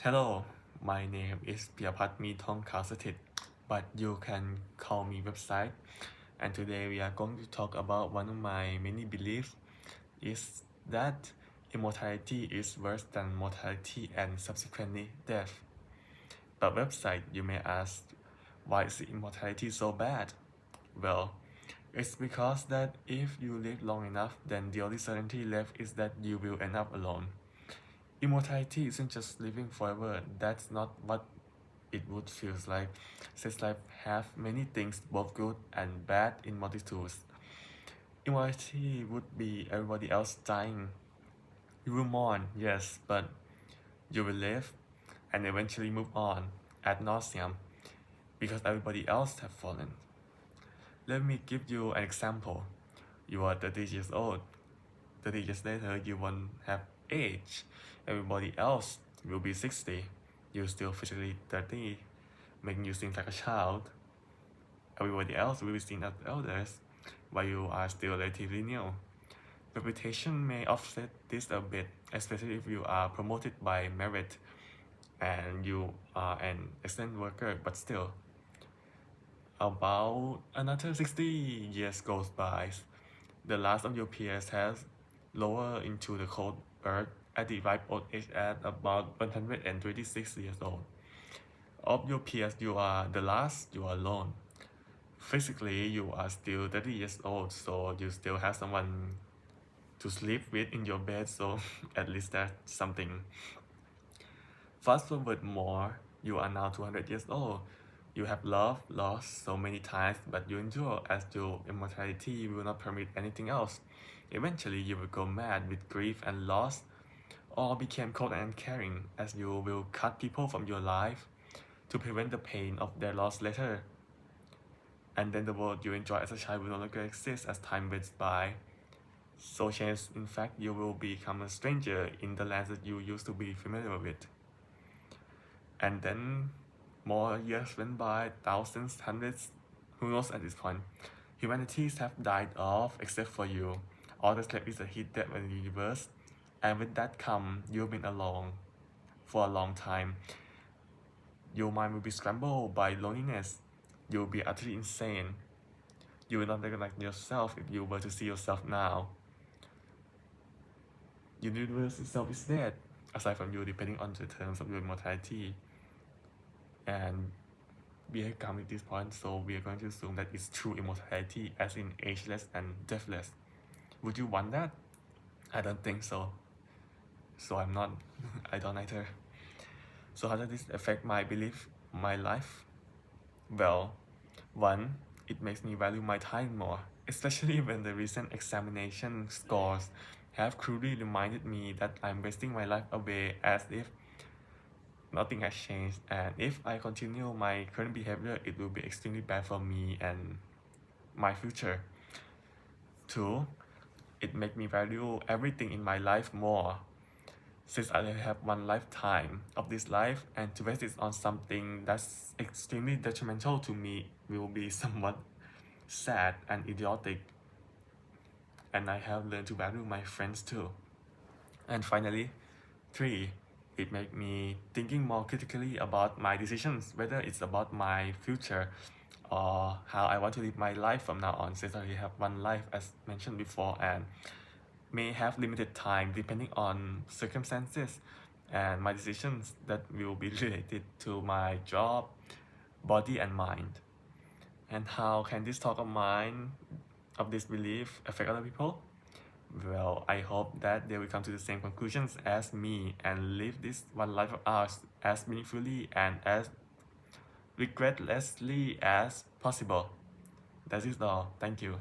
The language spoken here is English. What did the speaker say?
Hello, my name is Phiyaphat Meethongkhaosatid, but you can call me website. And today we are going to talk about one of my many beliefs is that immortality is worse than mortality and subsequently death. But website, you may ask, why is immortality so bad? Well, it's because that if you live long enough, then the only certainty left is that you will end up alone. Immortality isn't just living forever. That's not what it would feel like. Since life have many things, both good and bad in multitudes. Immortality would be everybody else dying. You will mourn, yes, but you will live and eventually move on ad nauseam because everybody else have fallen. Let me give you an example. You are 30 years old. 30 years later, you won't have age. Everybody else will be 60. You're still physically 30, making you seem like a child. Everybody else will be seen as elders, while you are still relatively new. Reputation may offset this a bit, especially if you are promoted by merit and you are an excellent worker, but still. About another 60 years goes by. The last of your peers has lowered into the cold earth at the ripe old age at about 126 years old. Of your peers, you are the last, you are alone. Physically, you are still 30 years old, so you still have someone to sleep with in your bed, so at least that's something. Fast forward more, you are now 200 years old. You have loved, lost so many times, but you endure as your immortality will not permit anything else. Eventually, you will go mad with grief and loss, or become cold and uncaring as you will cut people from your life to prevent the pain of their loss later. And then the world you enjoy as a child will no longer exist as time goes by. So change, in fact, you will become a stranger in the lands that you used to be familiar with. And then more years went by, thousands, hundreds, who knows at this point. Humanities have died off except for you. All that's left is a heat death in the universe. And with that come, you've been alone for a long time. Your mind will be scrambled by loneliness. You'll be utterly insane. You will not recognize yourself if you were to see yourself now. Your universe itself is dead, aside from you, depending on the terms of your immortality. And we have come to this point, so we are going to assume that it's true immortality, as in ageless and deathless. Would you want that? I don't think so. So I'm not, I don't either. So how does this affect my belief, my life? Well, one, it makes me value my time more, especially when the recent examination scores have cruelly reminded me that I'm wasting my life away as if nothing has changed, and if I continue my current behavior, it will be extremely bad for me and my future. Two, it makes me value everything in my life more, since I have one lifetime of this life, and to waste it on something that's extremely detrimental to me will be somewhat sad and idiotic. And I have learned to value my friends too. And finally, three, it made me thinking more critically about my decisions, whether it's about my future or how I want to live my life from now on, since I only have one life as mentioned before and may have limited time depending on circumstances and my decisions that will be related to my job, body and mind. And how can this talk of mine, of this belief, affect other people? Well, I hope that they will come to the same conclusions as me and live this one life of ours as meaningfully and as regretlessly as possible. That is all. Thank you.